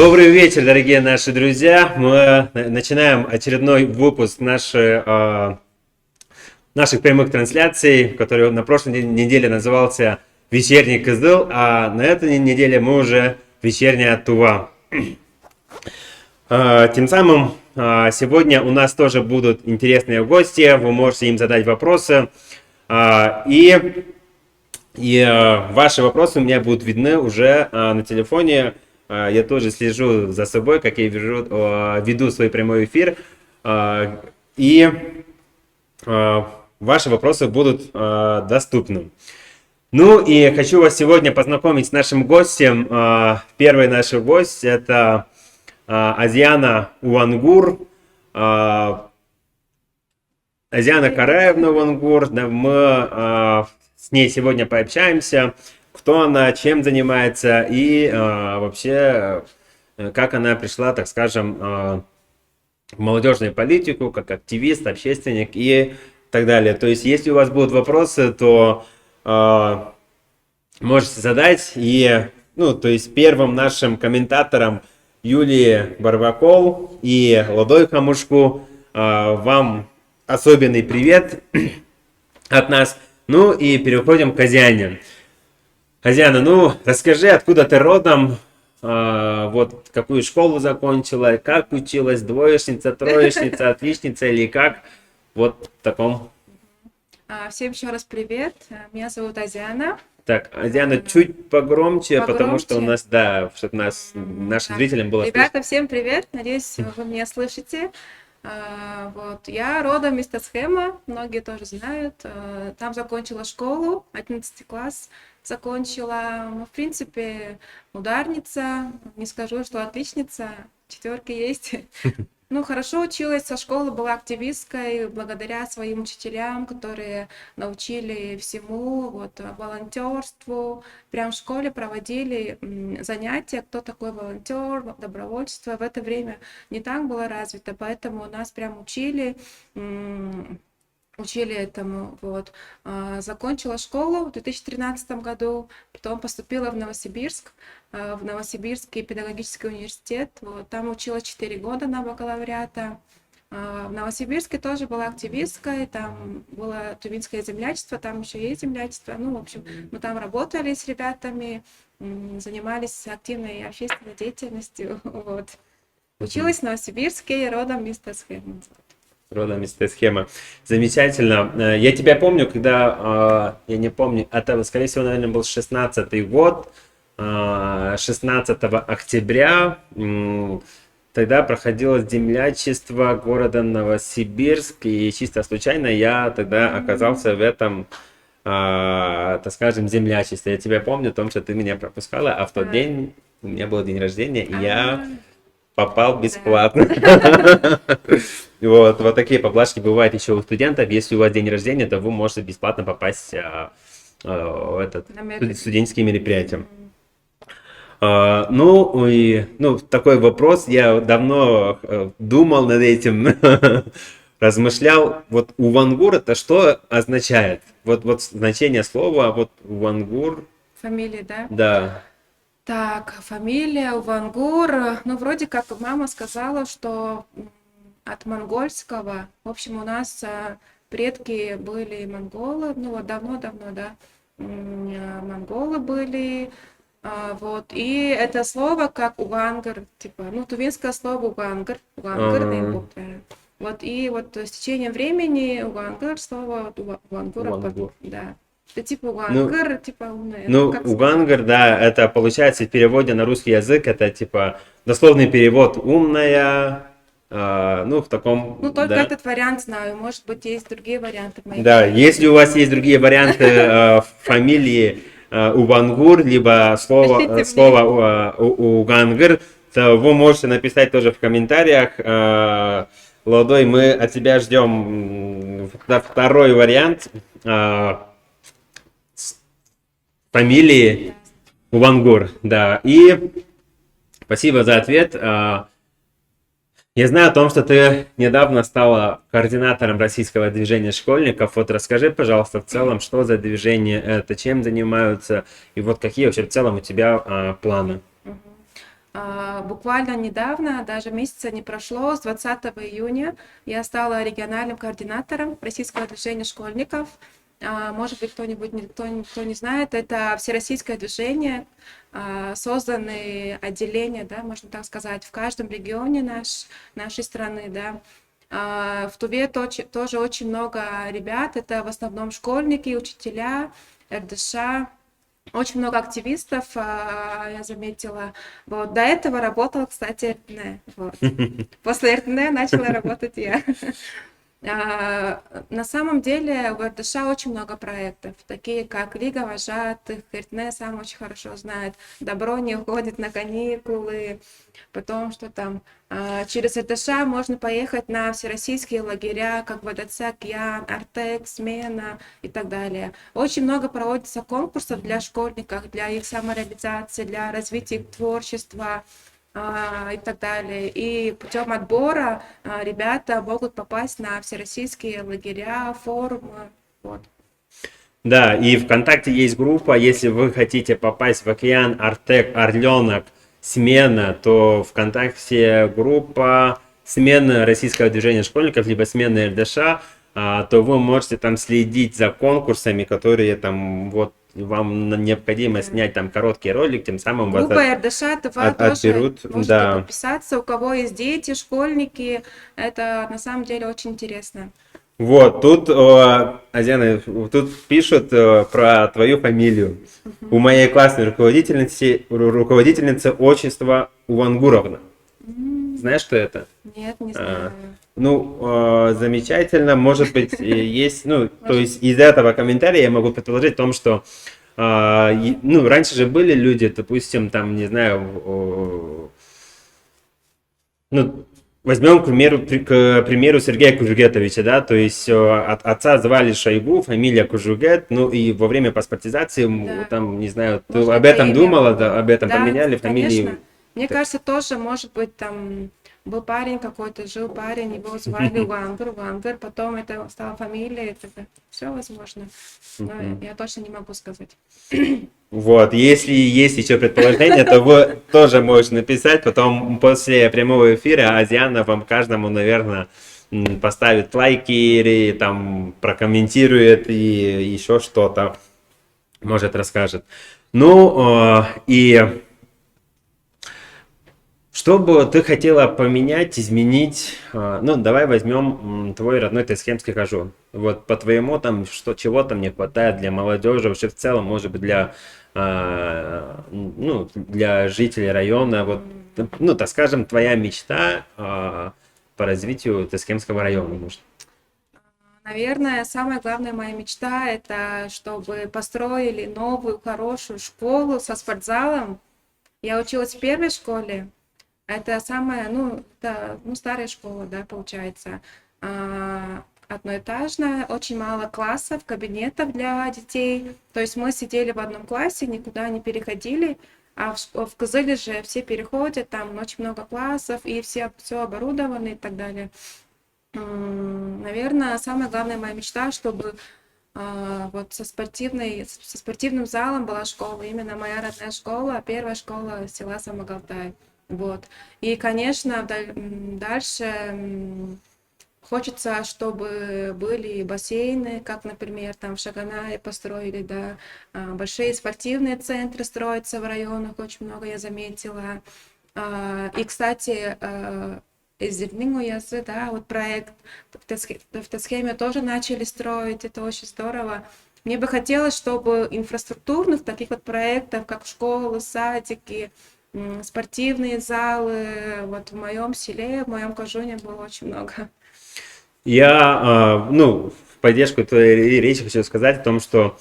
Добрый вечер, дорогие наши друзья. Мы начинаем очередной выпуск наших прямых трансляций, который на прошлой неделе назывался «Вечерний Кызыл», а на этой неделе мы уже «Вечерняя Тува». Тем самым сегодня у нас тоже будут интересные гости, вы можете им задать вопросы, и ваши вопросы у меня будут видны уже на телефоне. Я тоже слежу за собой, как я веду свой прямой эфир, и ваши вопросы будут доступны. Ну и хочу вас сегодня познакомить с нашим гостем. Первый наш гость — это Азиана Увангур, Азиана Караевна Увангур. Мы с ней сегодня пообщаемся, кто она, чем занимается и вообще как она пришла, так скажем, в молодежную политику, как активист, общественник и так далее. То есть, если у вас будут вопросы, то можете задать. И, то есть, первым нашим комментатором Юлии Барбакол и Лодой Хамушку вам особенный привет от нас. Ну и переходим к Азиане. Азиана, расскажи, откуда ты родом, вот какую школу закончила, как училась, двоечница, троечница, отличница или как, вот в таком. Всем еще раз привет, меня зовут Азиана. Так, Азиана, чуть погромче, потому что у нас, чтобы нашим зрителям было Ребята, слышно. всем привет, надеюсь, вы меня слышите. Вот, я родом из Тасхема, многие тоже знают. Там закончила школу, 11 класс закончила. В принципе, ударница, не скажу, что отличница, четверки есть. Хорошо училась, со школы была активисткой, благодаря своим учителям, которые научили всему, волонтерству. Прям в школе проводили занятия, кто такой волонтер, добровольчество. В это время не так было развито, поэтому нас прям учили этому. Закончила школу в 2013 году, потом поступила в Новосибирск, в Новосибирский педагогический университет. Там училась 4 года на бакалавриата. В Новосибирске тоже была активисткой, там было тувинское землячество, там еще есть землячество. В общем, мы там работали с ребятами, занимались активной общественной деятельностью. Училась в Новосибирске, родом из Тасхема. Родом из Тасхема. Замечательно. Я тебя помню, когда, я не помню, это, скорее всего, наверное, был 16-й год, 16 октября, тогда проходило землячество города Новосибирск, и чисто случайно я тогда оказался в этом, так скажем, землячестве. Я тебя помню о том, что ты меня пропускала, а в тот день у меня был день рождения, и я попал бесплатно. Вот такие поблажки бывают еще у студентов. Если у вас день рождения, то вы можете бесплатно попасть в этот студенческие мероприятия. Такой вопрос. Я давно думал над этим, размышлял. Увангур — это что означает? Значение слова Увангур. Фамилия, да? Да. Так, фамилия Увангур. Вроде как мама сказала, что от монгольского. В общем, у нас предки были монголы, давно-давно, да. Монголы были. И это слово как угангар, тувинское слово угангар, и с течением времени угангар, слово угангур, да. Это угангар, угангар, да, это получается в переводе на русский язык, это дословный перевод «умная», в таком... Только этот вариант знаю, может быть, есть другие варианты. Да, если у вас есть другие варианты фамилии Увангур, либо слово Угангар, то вы можете написать тоже в комментариях. Лодой, мы от тебя ждем второй вариант фамилии Увангур. Да, и спасибо за ответ. Я знаю о том, что ты недавно стала координатором российского движения школьников. Расскажи, пожалуйста, в целом, что за движение это, чем занимаются, и какие вообще в целом у тебя планы? Буквально недавно, даже месяца не прошло, с 20 июня я стала региональным координатором российского движения школьников. Может быть, никто не знает, это всероссийское движение, созданы отделения, да, можно так сказать, в каждом регионе нашей страны, да. В Туве тоже очень много ребят, это в основном школьники, учителя, РДШ, очень много активистов, я заметила. Вот. До этого работала, кстати, РТН. Вот. После РТН начала работать я. На самом деле в РДШ очень много проектов, такие как Лига вожатых, РТН сам очень хорошо знает, Добро не уходит на каникулы, потом что там, через РДШ можно поехать на всероссийские лагеря, как ВДЦ, Океан, Артек, Смена и так далее. Очень много проводится конкурсов для школьников, для их самореализации, для развития их творчества, и так далее. И путем отбора ребята могут попасть на всероссийские лагеря, форумы. Вот. Да, и ВКонтакте есть группа, если вы хотите попасть в Океан, Артек, Орленок, Смена, то ВКонтакте группа Смена Российского движения школьников, либо Смена РДШ, то вы можете там следить за конкурсами, которые там вот вам необходимо снять там короткий ролик, тем самым вас Группа РДШ ТВ тоже отберут. можете Да. подписаться, у кого есть дети, школьники, это на самом деле очень интересно. Вот, тут, Азиана, тут пишут про твою фамилию. У моей классной руководительницы отчество Увангуровна. Знаешь, что это? Нет, не знаю. Ну, замечательно, может быть, есть, ну, то есть из этого комментария я могу предположить о том, что, ну, раньше же были люди, допустим, там, не знаю, ну, возьмем, к примеру, Сергея Кужугетовича, да, то есть отца звали Шойгу, фамилия Кужугет, ну, и во время паспортизации, Да. там, не знаю, ты Может, об этом имя думала, было. да, об этом Да, поменяли фамилии? конечно. Мне кажется, тоже, может быть, там был парень какой-то, жил парень, его звали Вангар, потом это стала фамилия, это все возможно. Но я точно не могу сказать. Вот, если есть еще предположение, то вы тоже можете написать, потом после прямого эфира Азиана вам каждому, наверное, поставит лайки или там прокомментирует и еще что-то, может, расскажет. Ну, и что бы ты хотела поменять, изменить? Ну, давай возьмем твой родной Тесхемский Кажун. Вот по-твоему там, чего там не хватает для молодежи, вообще в целом, может быть, для, ну, для жителей района, вот, ну, так скажем, твоя мечта по развитию Тесхемского района, может? Наверное, самая главная моя мечта – это чтобы построили новую хорошую школу со спортзалом. Я училась в первой школе. Это самая, старая школа, да, получается. Одноэтажная, очень мало классов, кабинетов для детей. То есть мы сидели в одном классе, никуда не переходили. А в Кызыле же все переходят, там очень много классов, и все оборудовано и так далее. Наверное, самая главная моя мечта, чтобы вот со спортивным залом была школа, именно моя родная школа, первая школа села Самогалтай. Вот. И, конечно, дальше хочется, чтобы были бассейны, как, например, там в Шаганае построили, да, большие спортивные центры строятся в районах, очень много я заметила. И, кстати, Изернинг Уязы, да, вот проект в Тесхеме тоже начали строить, это очень здорово. Мне бы хотелось, чтобы инфраструктурных таких вот проектов, как школы, садики, спортивные залы, вот в моем селе, в моем Кажуне было очень много. Я, ну, в поддержку твоей речи хочу сказать о том, что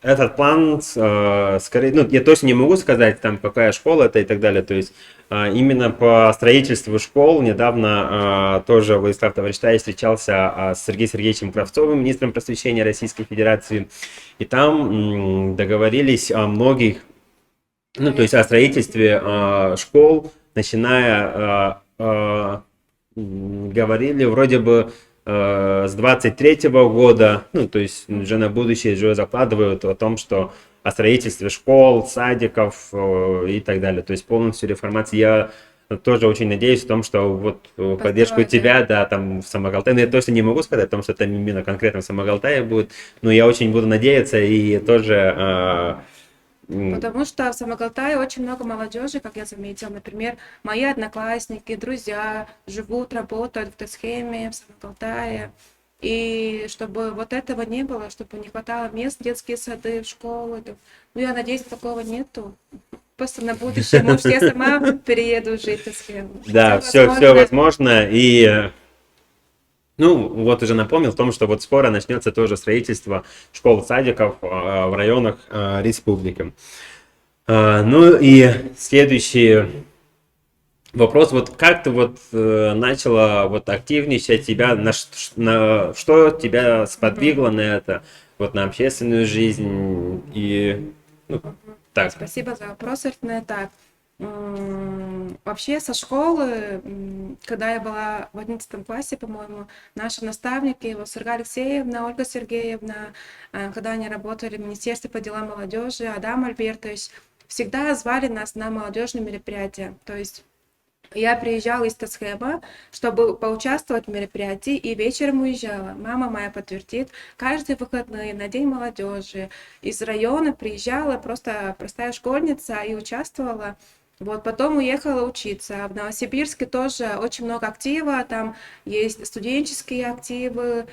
этот план, скорее, ну, я точно не могу сказать, там, какая школа это и так далее, то есть именно по строительству школ недавно тоже Владислав Тавриштай встречался с Сергеем Сергеевичем Кравцовым, министром просвещения Российской Федерации, и там договорились о многих, ну, то есть о строительстве школ, начиная, говорили вроде бы с 23-го года, ну, то есть уже на будущее уже закладывают о том, что о строительстве школ, садиков и так далее. То есть полностью реформация. Я тоже очень надеюсь в том, что вот поддержку Построить, тебя, да, там в Самогалтае, ну, я точно не могу сказать, потому что это именно конкретно в Самогалтае будет, но я очень буду надеяться и тоже Потому что в Самогалтае очень много молодежи, как я заметила. Например, мои одноклассники, друзья живут, работают в Тесхеме, в Самогалтае. И чтобы вот этого не было, чтобы не хватало мест, детские сады, в школы. Ну, я надеюсь, такого нету. Просто на будущее, может, я сама перееду жить в Тесхем. да, Хотя, все возможно, возможно. И, ну, вот уже напомнил о том, что вот скоро начнется тоже строительство школ, садиков в районах республики. Ну и следующий вопрос, вот как ты вот начала вот активничать, тебя, на что тебя сподвигло на это, вот на общественную жизнь и, ну, так. спасибо за вопрос, Эртне. Так, вообще со школы, когда я была в 11 классе, по-моему, наши наставники, вот Сырга Алексеевна, Ольга Сергеевна, когда они работали в Министерстве по делам молодежи, Адам Альбертович, всегда звали нас на молодежные мероприятия. То есть я приезжала из Тасхеба, чтобы поучаствовать в мероприятии, и вечером уезжала. Мама моя подтвердит, каждые выходные на День молодежи из района приезжала просто простая школьница и участвовала. Вот, потом уехала учиться. В Новосибирске тоже очень много актива, там есть студенческие активы.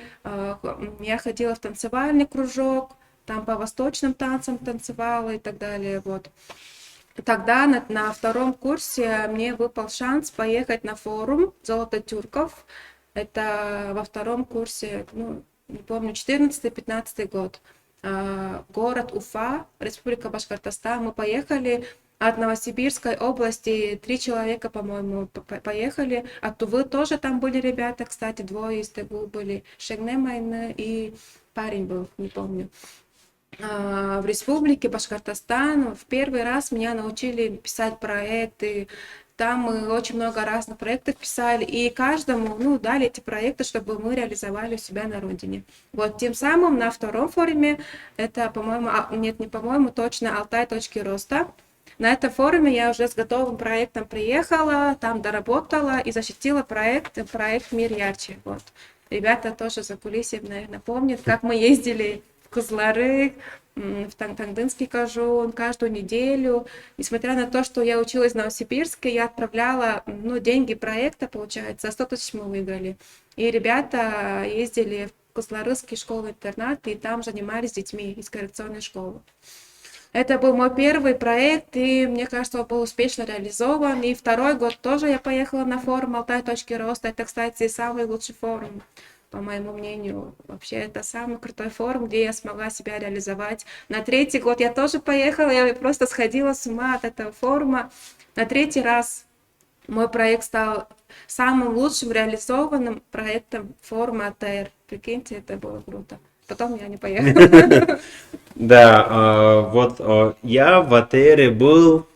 Я ходила в танцевальный кружок, там по восточным танцам танцевала и так далее. Вот. Тогда на втором курсе мне выпал шанс поехать на форум «Золото тюрков». Это во втором курсе, ну, не помню, 14-15 год. Город Уфа, Республика Башкортостан. Мы поехали от Новосибирской области, 3 человека, по-моему, поехали. От Тувы тоже там были ребята, кстати, 2 из Тегу были. Шегнемайн и парень был, не помню. В Республике Башкортостан в первый раз меня научили писать проекты. Там мы очень много разных проектов писали, и каждому, ну, дали эти проекты, чтобы мы реализовали у себя на родине. Вот тем самым на втором форуме, это, по-моему, нет, не по-моему, точно Алтай точки роста. На этом форуме я уже с готовым проектом приехала, там доработала и защитила проект «Мир ярче». Вот. Ребята тоже за кулисами, наверное, помнят, как мы ездили в Кызлары, в Тагдынский Кажун каждую неделю. Несмотря на то, что я училась в Новосибирске, я отправляла, ну, деньги проекта, получается, 100 тысяч мы выиграли. И ребята ездили в Кызларыские школы-интернаты и там занимались с детьми из коррекционной школы. Это был мой первый проект, и мне кажется, он был успешно реализован. И второй год тоже я поехала на форум Алтай точки роста. Это, кстати, самый лучший форум, по моему мнению. Вообще, это самый крутой форум, где я смогла себя реализовать. На 3-й год я тоже поехала, я просто сходила с ума от этого форума. На 3-й раз мой проект стал самым лучшим реализованным проектом форума АТР. Прикиньте, это было круто. Потом я не поехала. Да, вот я в АТРе был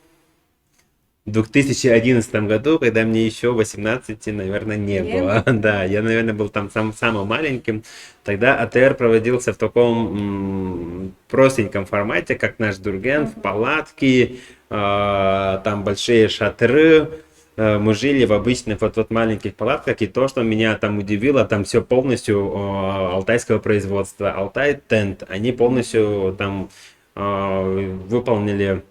в 2011 году, когда мне еще 18, наверное, не было. Да, я, наверное, был там самым маленьким. Тогда АТР проводился в таком простеньком формате, как наш Дурген, в палатке, там большие шатры. Мы жили в обычных вот маленьких палатках, и то, что меня там удивило, там все полностью алтайского производства, Алтай Тент, они полностью там выполнили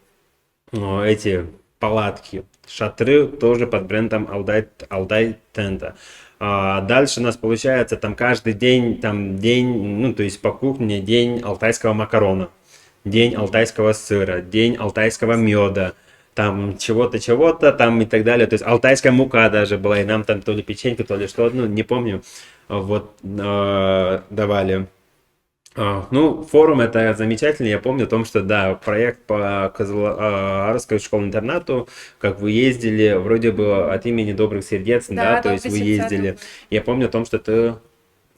эти палатки, шатры тоже под брендом Алтай Тента. Дальше у нас получается там каждый день, ну то есть по кухне день алтайского макарона, день алтайского сыра, день алтайского меда, там чего-то, там и так далее. То есть алтайская мука даже была, и нам там то ли печенька, то ли что, ну не помню, вот давали. Ну, форум это замечательно. Я помню о том, что да, проект по Кызыларской школе-интернату, как вы ездили, вроде бы от имени Добрых Сердец, да, то есть вы ездили. Я помню о том, что ты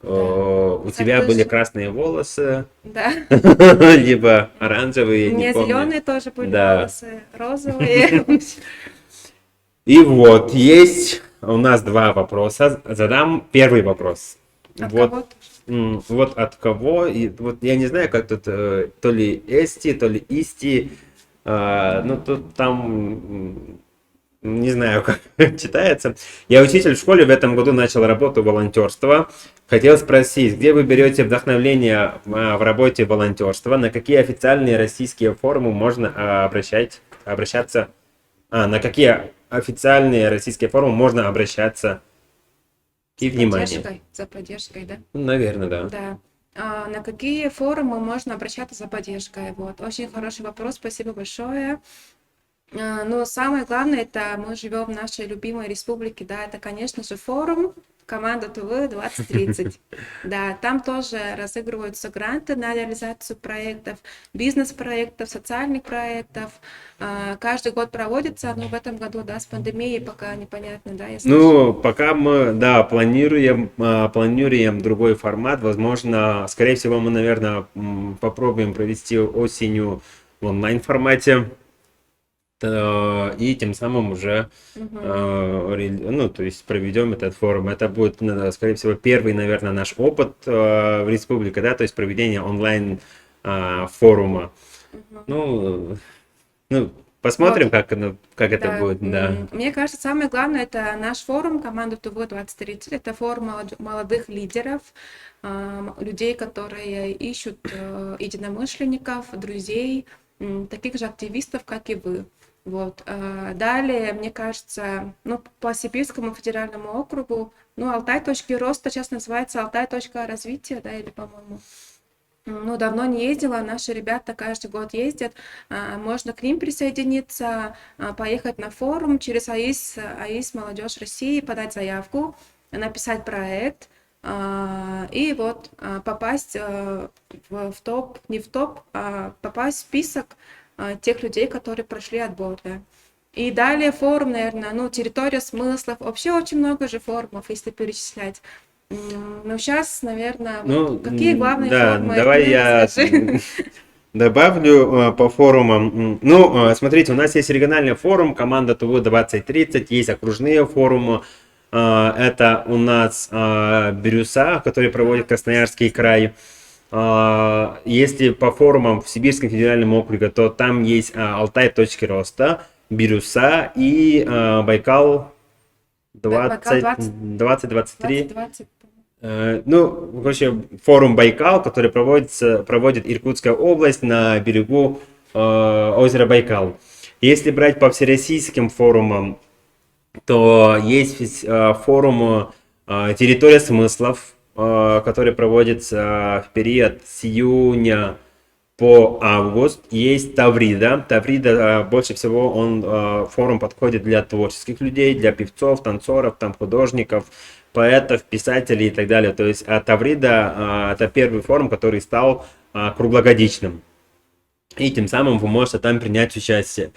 у тебя были красные волосы, Да. либо оранжевые, У меня не помню. зеленые тоже были Да. волосы, розовые. И вот, есть у нас 2 вопроса. Задам первый вопрос. От Вот, кого-то. вот от кого, и вот я не знаю, как тут, то ли Эсти, то ли Исти, ну тут там, не знаю, как читается. Я учитель в школе, в этом году начал работу волонтерства. Хотел спросить, где вы берете вдохновление в работе волонтерства, на какие официальные российские форумы можно обращаться, на какие официальные российские форумы можно обращаться и внимание. За поддержкой, да? Ну, наверное, да. Да. На какие форумы можно обращаться за поддержкой? Вот. Очень хороший вопрос, спасибо большое. Но самое главное, это мы живем в нашей любимой республике, да, это, конечно же, форум «Команда ТВ 2030». Да, там тоже разыгрываются гранты на реализацию проектов, бизнес-проектов, социальных проектов. Каждый год проводится, но в этом году, да, с пандемией пока непонятно, да, если... Ну, пока мы, да, планируем другой формат. Возможно, скорее всего, мы, наверное, попробуем провести осенью в онлайн-формате. И тем самым уже, ну, то есть проведем этот форум. Это будет, скорее всего, первый, наверное, наш опыт в республике, да, то есть проведение онлайн форума. Ну, посмотрим, Вот. как это Да, будет, да. мне кажется, самое главное это наш форум «Команда ТВ 2030». Это форум молодых лидеров, людей, которые ищут единомышленников, друзей, таких же активистов, как и вы. Вот. Далее, мне кажется, ну, по Сибирскому федеральному округу, ну, Алтай точки роста сейчас называется Алтай точка развития, да, или, по-моему. Ну, давно не ездила, наши ребята каждый год ездят, можно к ним присоединиться, поехать на форум через АИС «Молодежь России», подать заявку, написать проект, и вот попасть в топ, не в топ, а попасть в список тех людей, которые прошли отбор, да. И далее форум, наверное, ну, территория смыслов, вообще очень много же форумов, если перечислять. Ну, сейчас, наверное, Ну, какие главные да, форумы? давай я добавлю по форумам. Ну, смотрите, у нас есть региональный форум «Команда ТВ 2030», есть окружные форумы. Это у нас Бирюса, который проводит Красноярский край. Если по форумам в Сибирском федеральном округе, то там есть Алтай точки роста, Бирюса и Байкал 2023. 2020. Ну, вообще, форум Байкал, который проводит Иркутская область на берегу озера Байкал. Если брать по всероссийским форумам, то есть форум «Территория смыслов», который проводится в период с июня по август. Есть Таврида. Таврида больше всего форум подходит для творческих людей, для певцов, танцоров, там, художников, поэтов, писателей и так далее. То есть Таврида это первый форум, который стал круглогодичным. И тем самым вы можете там принять участие.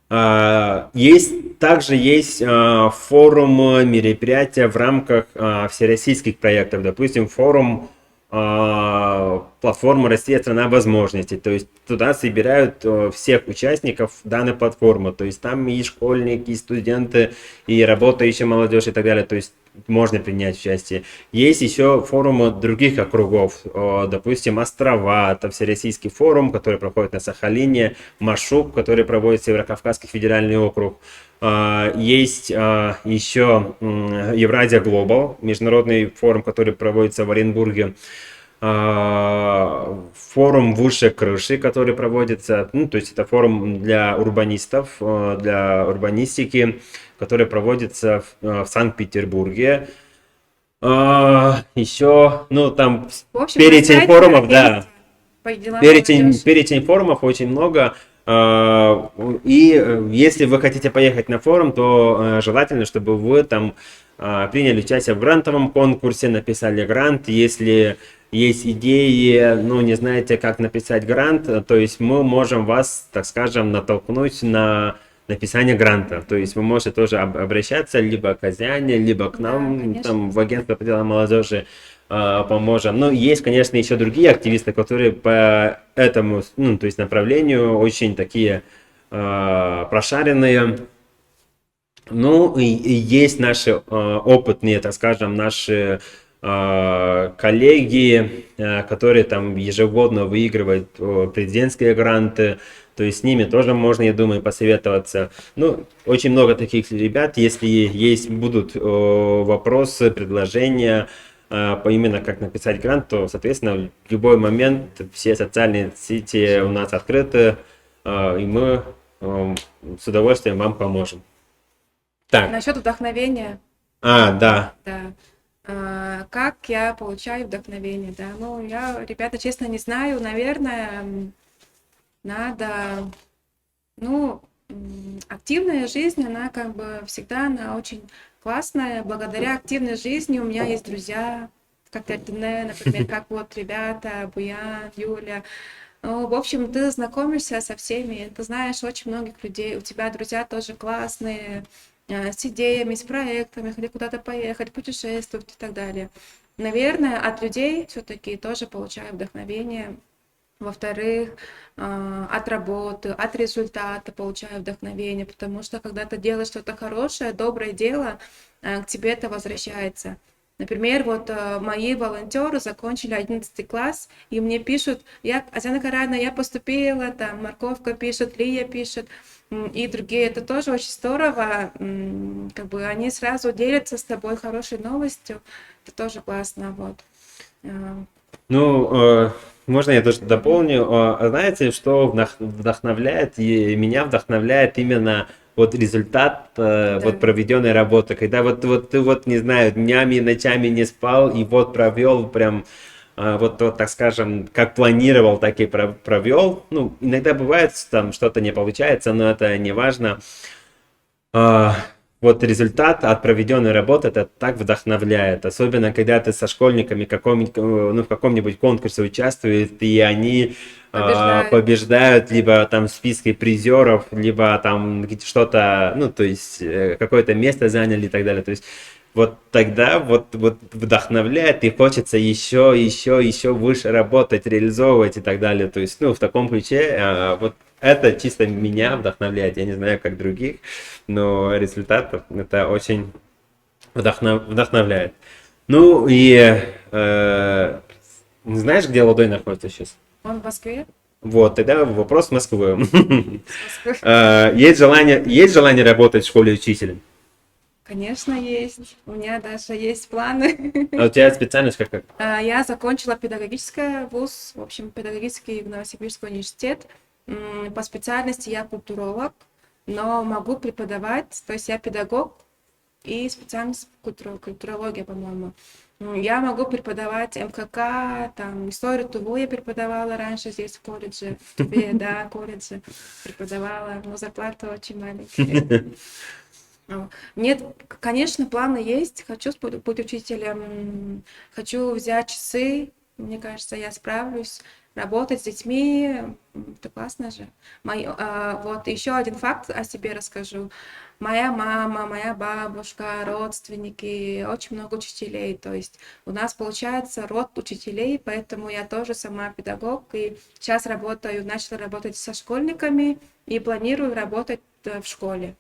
Также есть форумы, мероприятия в рамках всероссийских проектов. Допустим, форум платформы «Россия – страна возможностей». То есть туда собирают всех участников данной платформы. То есть там и школьники, и студенты, и работающая молодежь и так далее. То есть можно принять участие. Есть еще форумы других округов. Допустим, острова. Это всероссийский форум, который проходит на Сахалине. Машук, который проводит Северокавказский федеральный округ. Есть еще Евразия Глобал, международный форум, который проводится в Оренбурге. Форум «Выше крыши», который проводится, ну, то есть это форум для урбанистов, для урбанистики, который проводится в Санкт-Петербурге. Еще, ну, там В общем, перечень форумов, да. По делам Перечень форумов очень много. И если вы хотите поехать на форум, то желательно, чтобы вы там приняли участие в грантовом конкурсе, написали грант. Если есть идеи, ну, не знаете, как написать грант, то есть мы можем вас, так скажем, натолкнуть на написание гранта. То есть вы можете тоже обращаться либо к Азиане, либо к нам, Да, там, в агентство по делам молодежи поможем. Но есть, конечно, еще другие активисты, которые по этому, ну, то есть направлению очень такие прошаренные. Ну, и есть наши опытные, так скажем, наши коллеги, которые там ежегодно выигрывают президентские гранты, то есть с ними тоже можно, я думаю, посоветоваться. Ну, очень много таких ребят, если есть будут вопросы, предложения, именно как написать грант, то, соответственно, в любой момент все социальные сети у нас открыты, и мы с удовольствием вам поможем. Так, Насчет вдохновения, да. да. Как я получаю вдохновение, да? Ну, я, ребята, честно не знаю, наверное, надо, ну, активная жизнь, она как бы всегда, она очень классная. Благодаря активной жизни у меня есть друзья, как Эрдене, например, как вот ребята, Буян, Юля. Ну, в общем, ты знакомишься со всеми, ты знаешь очень многих людей, у тебя друзья тоже классные, с идеями, с проектами, хотят куда-то поехать, путешествовать и так далее. Наверное, от людей все-таки тоже получаю вдохновение. Во-вторых, от работы, от результата получаю вдохновение, потому что когда ты делаешь что-то хорошее, доброе дело, к тебе это возвращается. Например, вот мои волонтеры закончили 11 класс, и мне пишут, Азяна Карадна, я поступила, там, Морковка пишет, Лия пишет, и другие. Это тоже очень здорово, как бы они сразу делятся с тобой хорошей новостью, это тоже классно, вот. Ну, можно я тоже дополню? Знаете, что вдохновляет, и меня вдохновляет именно вот результат вот проведенной работы, когда вот ты вот, не знаю, днями и ночами не спал, и вот провел прям, вот, так скажем, как планировал, так и провел. Ну, иногда бывает, там что-то не получается, но это не важно. Вот результат от проведенной работы, это так вдохновляет, особенно когда ты со школьниками в каком-нибудь конкурсе участвуют, и они побеждают, либо там в списке призеров, либо там что-то, ну, то есть какое-то место заняли и так далее. То есть вот тогда вот вдохновляет, и хочется еще выше работать, реализовывать и так далее. То есть, ну, в таком ключе, вот это чисто меня вдохновляет. Я не знаю, как других, но результат это очень вдохновляет. Ну и знаешь, где Ладой находится сейчас? Он в Москве? Вот, тогда вопрос Москвы. С Москвы. Есть желание работать в школе учителем? Конечно, есть. У меня даже есть планы. А у тебя специальность какая? Я закончила педагогический вуз, в общем, педагогический Новосибирский университет. По специальности я культуролог, но могу преподавать, то есть я педагог и специальность культурология, по-моему. Я могу преподавать МКК, там, историю Тувы я преподавала раньше здесь в колледже, в Туве, да, колледже преподавала, но зарплата очень маленькая. Нет, конечно, планы есть. Хочу быть учителем, хочу взять часы. Мне кажется, я справлюсь. Работать с детьми, это классно же. Вот еще один факт о себе расскажу. Моя мама, моя бабушка, родственники, очень много учителей. То есть у нас получается род учителей, поэтому я тоже сама педагог. И сейчас начала работать со школьниками и планирую работать в школе.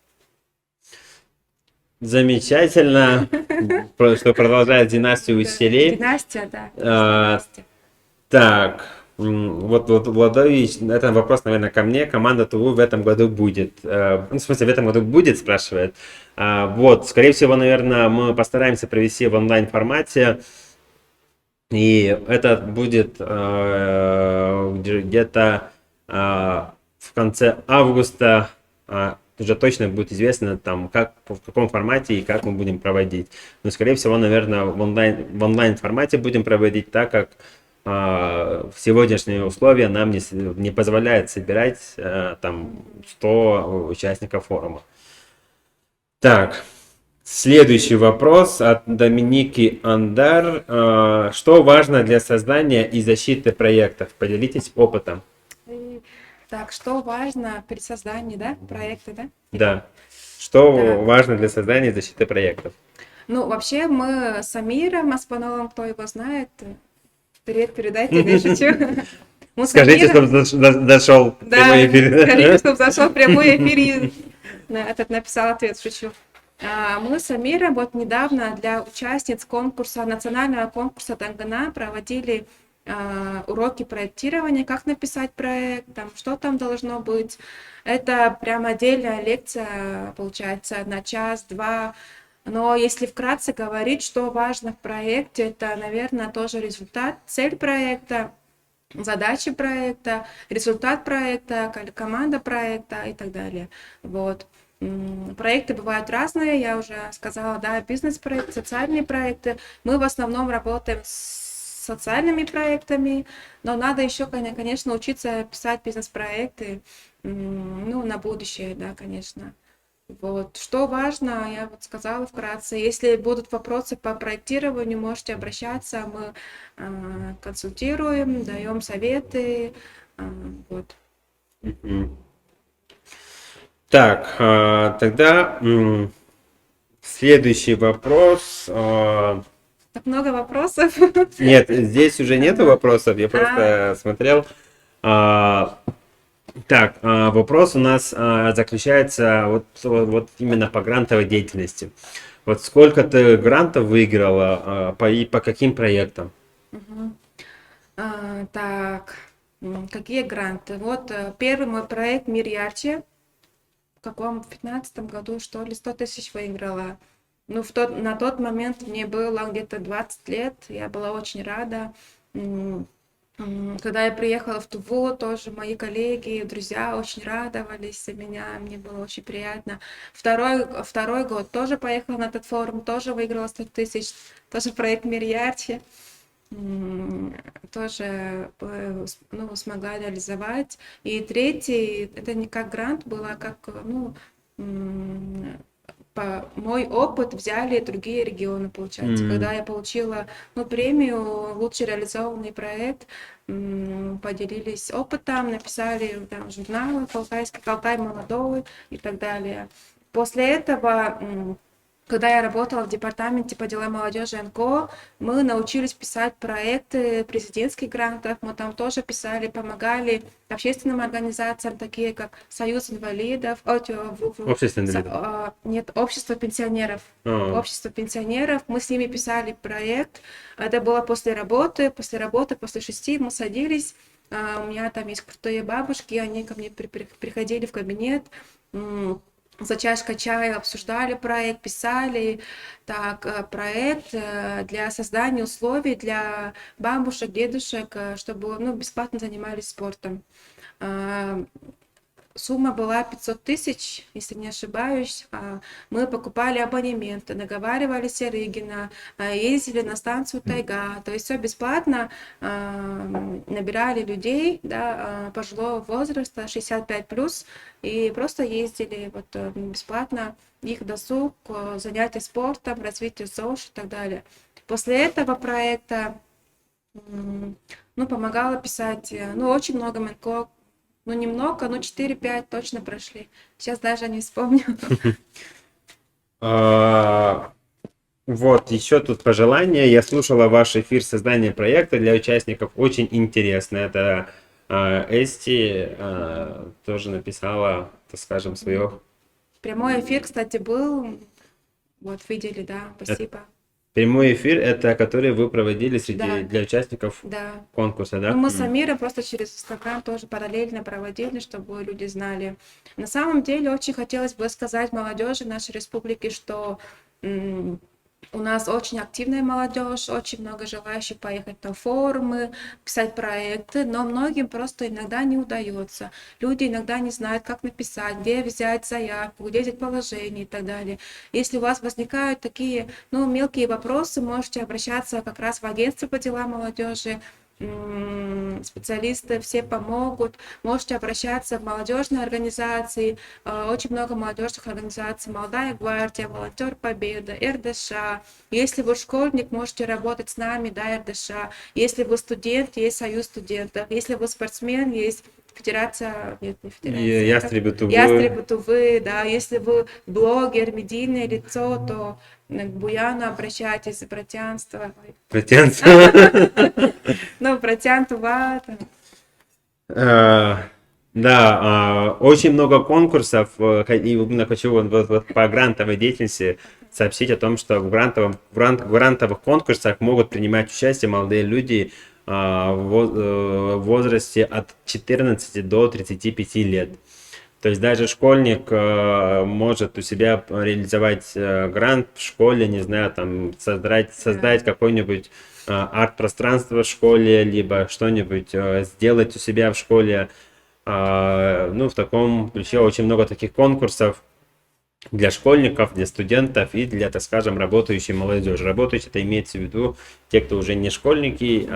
Замечательно, что продолжает династию учителей. Династия, да. Так, вот Владович, это вопрос, наверное, ко мне. Команда Тувы в этом году будет. В смысле, в этом году будет, спрашивает. Вот, скорее всего, наверное, мы постараемся провести в онлайн-формате. И это будет где-то в конце августа. Уже точно будет известно, там, в каком формате и как мы будем проводить. Но, скорее всего, наверное, в онлайн формате будем проводить, так как сегодняшние условия нам не позволяют собирать там 100 участников форума. Так, следующий вопрос от Доминики Андар. Что важно для создания и защиты проектов? Поделитесь опытом. Так, что важно при создании, да, проекта, да? Да. Что важно для создания и защиты проектов? Ну, вообще, мы с Амиром Аспановым, кто его знает, привет передайте, я шучу. Скажите, чтобы зашел прямой эфир. Скажите, чтобы зашел прямой эфир и написал ответ, шучу. Мы с Амиром вот недавно для участниц конкурса, национального конкурса Дангана проводили уроки проектирования, как написать проект, там, что там должно быть. Это прям отдельная лекция, получается, на час-два. Но если вкратце говорить, что важно в проекте, это, наверное, тоже результат, цель проекта, задачи проекта, результат проекта, команда проекта и так далее. Вот. Проекты бывают разные, я уже сказала, да, бизнес-проекты, социальные проекты. Мы в основном работаем с социальными проектами, но надо еще, конечно, учиться писать бизнес-проекты, ну, на будущее, да, конечно. Вот. Что важно, я вот сказала вкратце. Если будут вопросы по проектированию, можете обращаться, мы консультируем, даем советы. Вот. Мгм. Так, тогда следующий вопрос. Так много вопросов. Нет, здесь уже нету Ага. вопросов, я просто смотрел. А, Так, вопрос у нас заключается вот именно по грантовой деятельности. Вот сколько ты грантов выиграла и по каким проектам? Мгм. Так, какие гранты? Вот первый мой проект «Мир ярче». В каком? В 15 году, что ли, 100 тысяч выиграла. Ну, на тот момент мне было где-то 20 лет, я была очень рада. Когда я приехала в Туву, тоже мои коллеги, друзья очень радовались за меня, мне было очень приятно. Второй год тоже поехала на этот форум, тоже выиграла 100 тысяч, тоже проект «Мир ярче». Тоже ну, смогла реализовать. И третий, это не как грант было, а как, ну, мой опыт взяли другие регионы, получается. Когда я получила, ну, премию «Лучший реализованный проект», поделились опытом, написали там журналы «Алтайский», «Алтай молодой» и так далее. После этого когда я работала в департаменте по делам молодежи НКО, мы научились писать проекты президентских грантов. Мы там тоже писали, помогали общественным организациям, такие как Союз инвалидов, Общество инвалидов. нет, Общество пенсионеров. А, Общество пенсионеров. Мы с ними писали проект. Это было после работы, после 6 мы садились. У меня там есть крутые бабушки, они ко мне приходили в кабинет, за чашкой чая обсуждали проект, писали проект для создания условий для бабушек, дедушек, чтобы ну, бесплатно занимались спортом. Сумма была 500 тысяч, если не ошибаюсь. Мы покупали абонементы, договаривались с Рыгина, ездили на станцию Тайга. То есть все бесплатно. Набирали людей да, пожилого возраста, 65+, и просто ездили вот, бесплатно. Их досуг, занятия спортом, развитие ЗОЖ и так далее. После этого проекта ну, помогала писать, ну, очень много МНКО, ну, немного, но 4-5 точно прошли. Сейчас даже не вспомню. Вот, еще тут пожелание. Я слушала ваш эфир создания проекта для участников. Очень интересно. Это Эсти тоже написала, так скажем, свое. Прямой эфир, кстати, был. Вот, видели, да, спасибо. Прямой эфир, это который вы проводили Да. для участников Да. конкурса, да? Ну, мы с Амиром просто через Инстаграм тоже параллельно проводили, чтобы люди знали. На самом деле, очень хотелось бы сказать молодежи нашей республики, что у нас очень активная молодежь, очень много желающих поехать на форумы, писать проекты, но многим просто иногда не удается. Люди иногда не знают, как написать, где взять заявку, где взять положение и так далее. Если у вас возникают такие, ну, мелкие вопросы, можете обращаться как раз в агентство по делам молодежи, специалисты все помогут. Можете обращаться в молодежные организации. Очень много молодежных организаций. Молодая гвардия, Волонтер Победа, РДШ. Если вы школьник, можете работать с нами, да, РДШ. Если вы студент, есть Союз студентов. Если вы спортсмен, есть Федерация, нет, не Федерация. Ястребы Тувы. Ястребы Тувы, да. Если вы блогер, медийное лицо, то к Буяну обращайтесь, братянство. Протянца. Ну, братян Тува. Да, очень много конкурсов, и именно хочу вот по грантовой деятельности сообщить о том, что в грантовых конкурсах могут принимать участие молодые люди в возрасте от 14 до 35 лет. То есть даже школьник может у себя реализовать грант в школе, не знаю, там создать какое-нибудь арт-пространство в школе, либо что-нибудь сделать у себя в школе. Ну, в таком ключе очень много таких конкурсов для школьников, для студентов и для, так скажем, работающей молодежи. Работающие, это имеется в виду те, кто уже не школьники,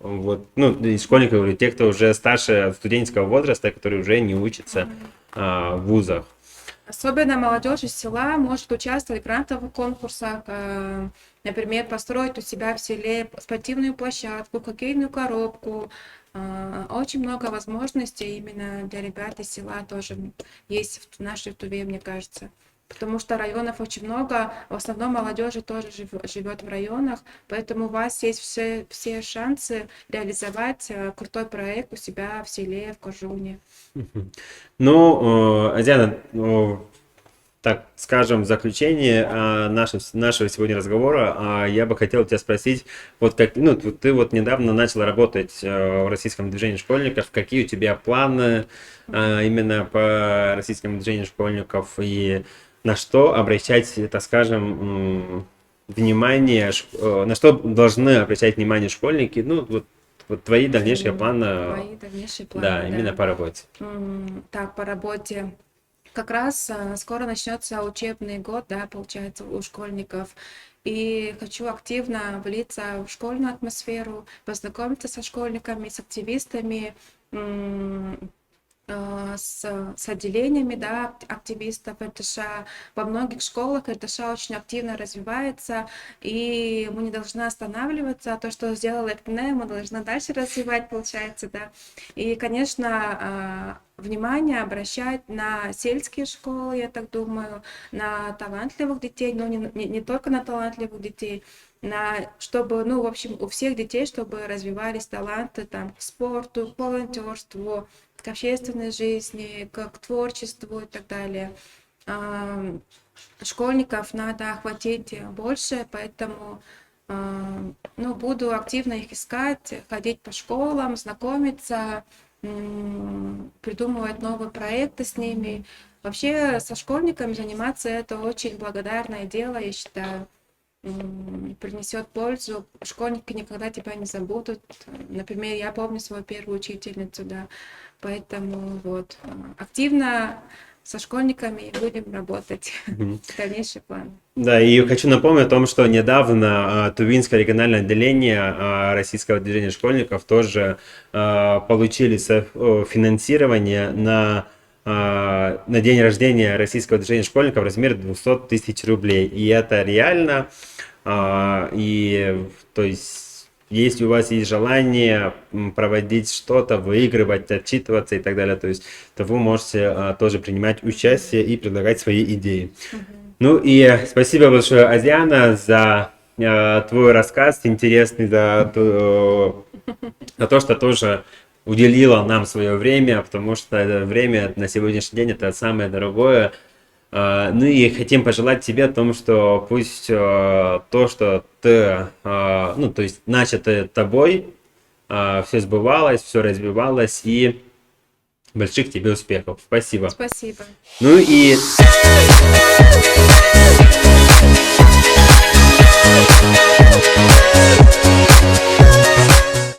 вот, ну, и школьники, говорю, те, кто уже старше студенческого возраста, которые уже не учатся в вузах. Особенно молодежь из села может участвовать в грантовых конкурсах, например, построить у себя в селе спортивную площадку, хоккейную коробку. Очень много возможностей именно для ребят из села тоже есть в нашей Туве, мне кажется. Потому что районов очень много, в основном молодежи тоже живет в районах, поэтому у вас есть все шансы реализовать крутой проект у себя в селе, в Кожуне. Ну, Диана, так скажем, в заключение нашего сегодня разговора, я бы хотел тебя спросить, вот как, ну, ты вот недавно начал работать в российском движении школьников, какие у тебя планы именно по российскому движению школьников и на что обращать, так скажем, внимание, на что должны обращать внимание школьники, ну, вот твои дальнейшие планы, Твои дальнейшие планы, да, именно по работе. Так, по работе. Как раз скоро начнется учебный год, да, получается, у школьников. И хочу активно влиться в школьную атмосферу, познакомиться со школьниками, с активистами, с отделениями, да, активистов РТШ. Во многих школах РТШ очень активно развивается, и мы не должны останавливаться. То, что сделала РТН, мы должны дальше развивать, получается, да. И, конечно, внимание обращать на сельские школы, я так думаю, на талантливых детей, но не только на талантливых детей, чтобы, ну, в общем, у всех детей, чтобы развивались таланты там, к спорту, к волонтерству, к общественной жизни, к творчеству и так далее. Школьников надо охватить больше, поэтому ну, буду активно их искать, ходить по школам, знакомиться, придумывать новые проекты с ними. Вообще со школьниками заниматься это очень благодарное дело, я считаю. Принесет пользу. Школьники никогда тебя не забудут. Например, я помню свою первую учительницу, да. Поэтому вот активно со школьниками будем работать. Дальнейший план. Да, и хочу напомнить о том, что недавно Тувинское региональное отделение российского движения школьников тоже получили финансирование на день рождения российского движения школьников в размере 200 тысяч рублей. И это реально. И то есть, если у вас есть желание проводить что-то, выигрывать, отчитываться и так далее, то вы можете тоже принимать участие и предлагать свои идеи. Ну и спасибо большое, Азиана, за твой рассказ интересный, за то, что тоже уделила нам свое время, потому что это время на сегодняшний день это самое дорогое. Ну и хотим пожелать тебе о том, что пусть то, что ты, ну то есть начатое тобой, все сбывалось, все развивалось, и больших тебе успехов. Спасибо. Спасибо. Ну и